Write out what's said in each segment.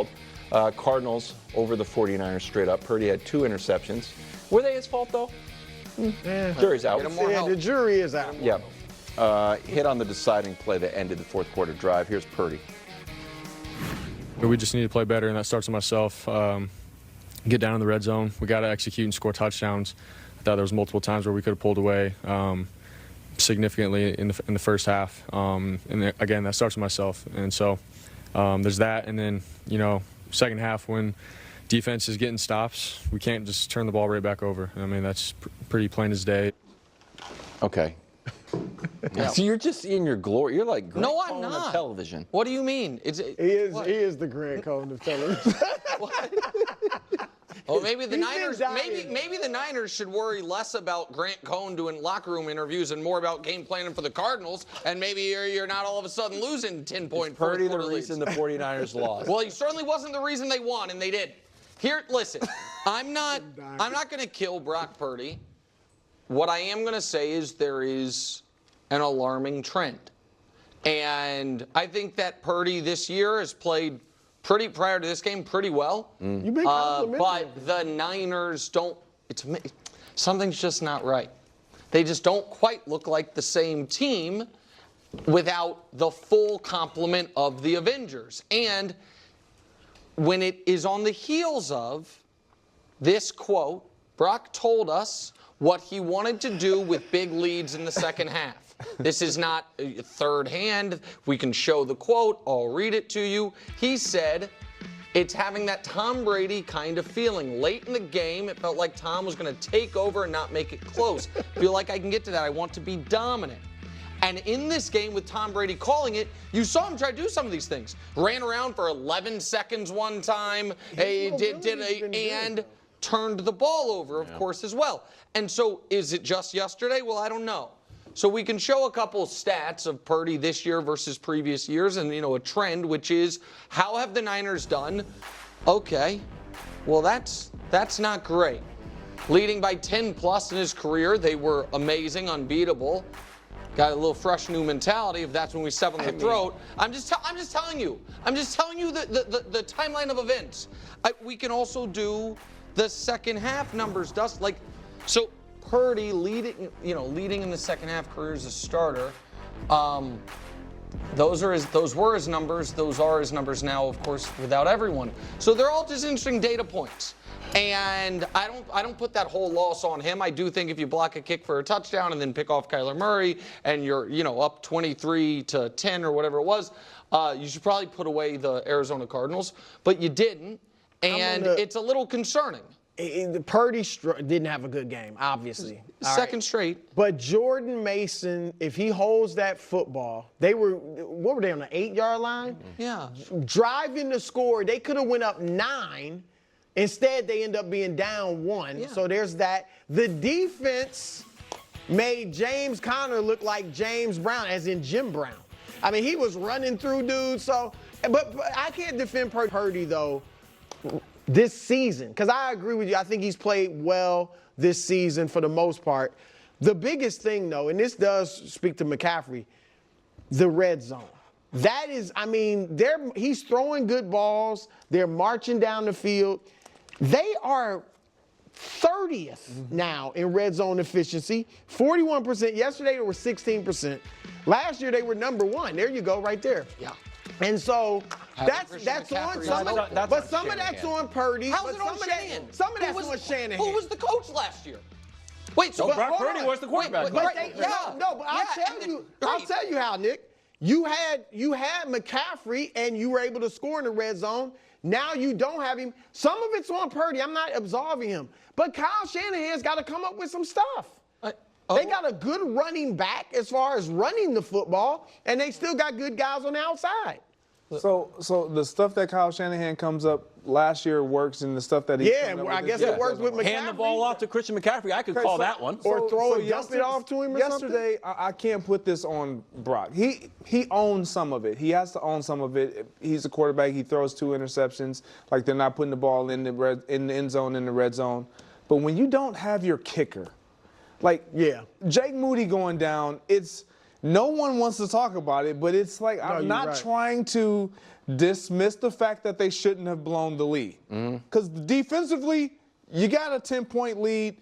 called. Cardinals over the 49ers straight up. Purdy had 2 interceptions. Were they his fault, though? Jury's out. Yeah, the jury is out. Yeah. Hit on the deciding play that ended the fourth quarter drive. Here's Purdy. We just need to play better, and that starts with myself. Get down in the red zone. We got to execute and score touchdowns. I thought there was multiple times where we could have pulled away significantly in the first half. And again, that starts with myself. And so there's that. And then, second half when defense is getting stops, we can't just turn the ball right back over. I mean, that's pretty plain as day. Okay. Yeah. So you're just in your glory. You're like Grant Cohn of television. What do you mean? He is the Grant Cohn of television. Well, maybe the Niners. Maybe the Niners should worry less about Grant Cohn doing locker room interviews and more about game planning for the Cardinals. And maybe you're not all of a sudden losing 10-point. Purdy the reason the 49ers lost. Well, he certainly wasn't the reason they won, and they did. Here, listen. I'm not going to kill Brock Purdy. What I am going to say is there is an alarming trend, and I think that Purdy this year has played prior to this game pretty well. You've been complimenting but the Niners don't. Something's just not right. They just don't quite look like the same team without the full complement of the Avengers. And when it is on the heels of this quote, Brock told us what he wanted to do with big leads in the second half. This is not third hand. We can show the quote. I'll read it to you. He said, it's having that Tom Brady kind of feeling. Late in the game, it felt like Tom was going to take over and not make it close. Feel like I can get to that. I want to be dominant. And in this game with Tom Brady calling it, you saw him try to do some of these things. Ran around for 11 seconds one time, and turned the ball over, of course, as well. And so is it just yesterday? Well, I don't know. So we can show a couple stats of Purdy this year versus previous years and, a trend, which is how have the Niners done? Okay, well, that's not great. Leading by 10+ in his career, they were amazing, unbeatable. Got a little fresh new mentality if that's when we step on the throat. I'm just telling you. I'm just telling you the timeline of events. We can also do the second half numbers, so Purdy leading in the second half career as a starter. Those were his numbers. Those are his numbers now, of course, without everyone. So they're all just interesting data points. And I don't put that whole loss on him. I do think if you block a kick for a touchdown and then pick off Kyler Murray and you're up 23-10 or whatever it was, you should probably put away the Arizona Cardinals. But you didn't, and it's a little concerning. Purdy didn't have a good game, obviously. Second straight. But Jordan Mason, if he holds that football, what were they on the 8-yard line? Yeah. Driving to score, they could have went up 9. Instead, they end up being down 1. Yeah. So there's that. The defense made James Conner look like James Brown, as in Jim Brown. I mean, he was running through dudes. But I can't defend Purdy, though, this season, because I agree with you. I think he's played well this season for the most part. The biggest thing, though, and this does speak to McCaffrey, the red zone. That is, he's throwing good balls. They're marching down the field. They are 30th now in red zone efficiency, 41%. Yesterday, they were 16%. Last year, they were number 1. There you go, right there. Yeah. And so that's on some of that's on Purdy. How's it on Shanahan? Some of that's on Shanahan. Who was the coach last year? Wait, so Brock Purdy was the quarterback. I'll tell you how, Nick. You had McCaffrey and you were able to score in the red zone. Now you don't have him. Some of it's on Purdy. I'm not absolving him. But Kyle Shanahan's got to come up with some stuff. They got a good running back as far as running the football, and they still got good guys on the outside. So the stuff that Kyle Shanahan comes up last year works, and the stuff that I guess it works with McCaffrey. Hand the ball off to Christian McCaffrey. I could call that one. Or throw it, dump it off to him or yesterday, I can't put this on Brock. He owns some of it. He has to own some of it. He's a quarterback. He throws 2 interceptions. Like, they're not putting the ball in the end zone, in the red zone. But when you don't have your kicker, Jake Moody going down, no one wants to talk about it, but it's like I'm you're not right. trying to dismiss the fact that they shouldn't have blown the lead. Because defensively, you got a 10-point lead,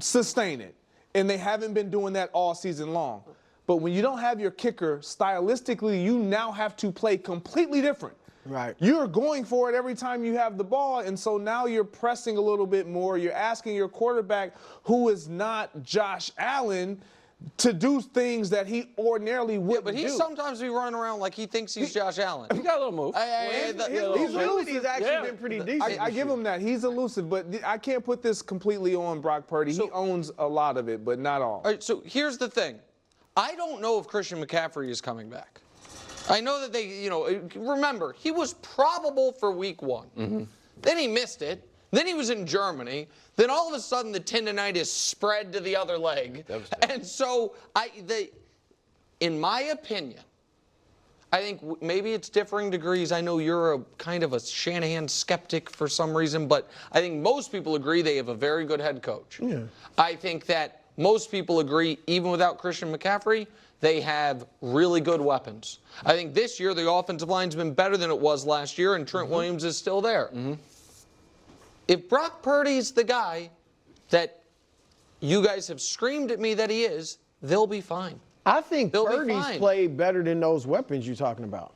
sustain it. And they haven't been doing that all season long. But when you don't have your kicker, stylistically, you now have to play completely different. Right. You're going for it every time you have the ball, and so now you're pressing a little bit more. You're asking your quarterback, who is not Josh Allen, to do things that he ordinarily wouldn't But he do. sometimes be running around like he thinks he's Josh Allen. He got a little move. His mobility's actually been pretty decent. I give him that. He's elusive, but I can't put this completely on Brock Purdy. He owns a lot of it, but not all. All right, so here's the thing. I don't know if Christian McCaffrey is coming back. I know that they, remember, he was probable for week 1. Then he missed it. Then he was in Germany. Then all of a sudden the tendonitis spread to the other leg. And so, in my opinion, I think maybe it's differing degrees. I know you're a kind of a Shanahan skeptic for some reason, but I think most people agree they have a very good head coach. Yeah. I think that most people agree, even without Christian McCaffrey, they have really good weapons. I think this year the offensive line's been better than it was last year, and Trent Williams is still there. If Brock Purdy's the guy that you guys have screamed at me that he is, they'll be fine. I think They'll be Purdy's fine. played better than those weapons you're talking about.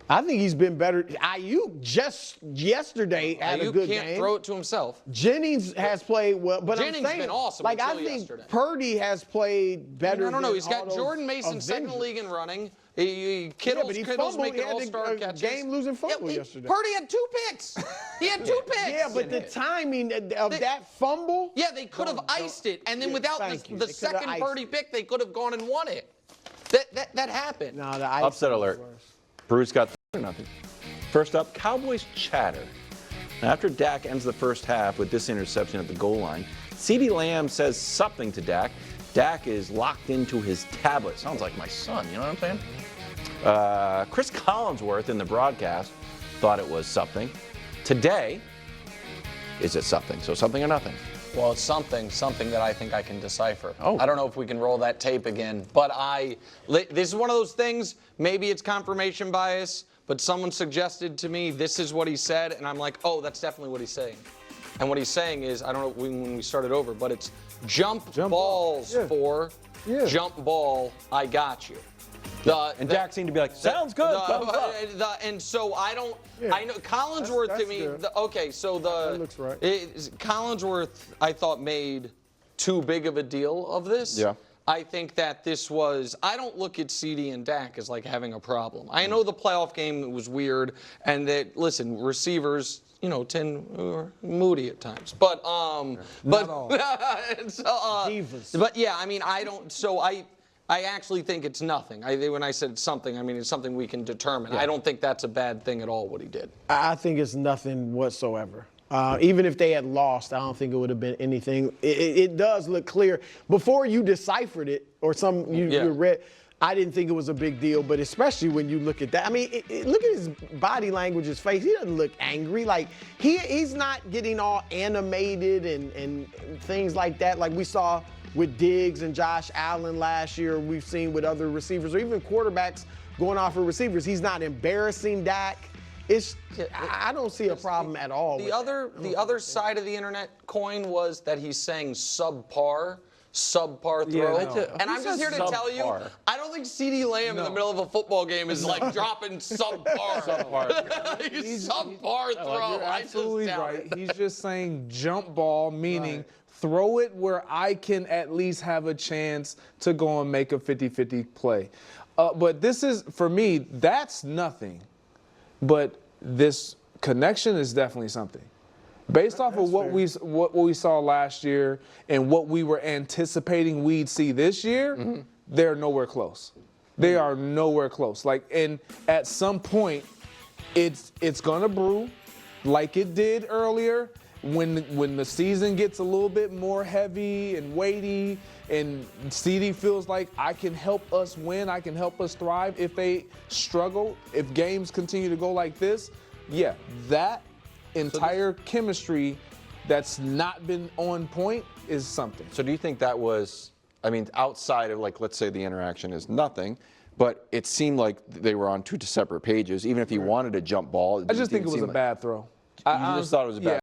I think he's been better. Ayuk just yesterday had a You good can't game. throw it to himself. Jennings has played well, but Jennings I'm saying, been awesome like I until think yesterday. Purdy has played better. I don't know. than He's all got those Jordan Mason second in the league in running. Kittle's fumbled. making He had all-star a catches. game-losing fumble Yeah, yesterday. Purdy had 2 picks. He had 2 picks. Yeah, but the timing of that fumble. Yeah, they could have iced it, and then without thank you. the They could have second iced Purdy it. pick, they could have gone and won it. That happened. No, the ice Upset was alert. worse. Bruce got 3-0. First up, Cowboys chatter. After Dak ends the first half with this interception at the goal line, CeeDee Lamb says something to Dak. Dak is locked into his tablet. Sounds like my son, you know what I'm saying? Chris Collinsworth in the broadcast thought it was something. Today, is it something? So something or nothing? Well, it's something that I think I can decipher. Oh. I don't know if we can roll that tape again, but this is one of those things, maybe it's confirmation bias, but someone suggested to me this is what he said, and I'm like, oh, that's definitely what he's saying. And what he's saying is, I don't know when we started over, but it's jump balls Yeah. for jump ball, I got you. And Dak seemed to be like, sounds good. thumbs up." And so I don't. I know Collinsworth That's to me. good. That looks right. Collinsworth, I thought, made too big of a deal of this. Yeah. I think that this was. I don't look at CD and Dak as like having a problem. I know the playoff game was weird, and that receivers. Tend moody at times, but Divas. but yeah, I mean, I don't. So I actually think it's nothing. When I said it's something, I mean it's something we can determine. I don't think that's a bad thing at all. What he did. I think it's nothing whatsoever. Even if they had lost, I don't think it would have been anything. It does look clear. Before you deciphered it or you read, I didn't think it was a big deal, but especially when you look at that. I mean, look at his body language, his face. He doesn't look angry. Like, he's not getting all animated and things like that like we saw with Diggs and Josh Allen last year, we've seen with other receivers or even quarterbacks going off for receivers. He's not embarrassing Dak. I don't see a problem at all. The other side of the internet coin was that he's saying subpar throw. no. And I'm just here to tell you, subpar? I don't think CeeDee Lamb in the middle of a football game is like dropping subpar. He's subpar throw. You're absolutely I right. He's just saying jump ball, meaning throw it where I can at least have a chance to go and make a 50-50 play. But this is, for me, that's nothing. But this connection is definitely something. Based off of what we saw last year and what we were anticipating we'd see this year, they're nowhere close. They are nowhere close. And at some point, it's gonna brew, like it did earlier. When the season gets a little bit more heavy and weighty, and CD feels like I can help us win, I can help us thrive. If they struggle, if games continue to go like this, that entire chemistry that's not been on point is something. So do you think that was I mean, outside of, like, let's say the interaction is nothing, but it seemed like they were on two separate pages. Even if he wanted a jump ball, I just think it was a bad throw. You just thought it was a bad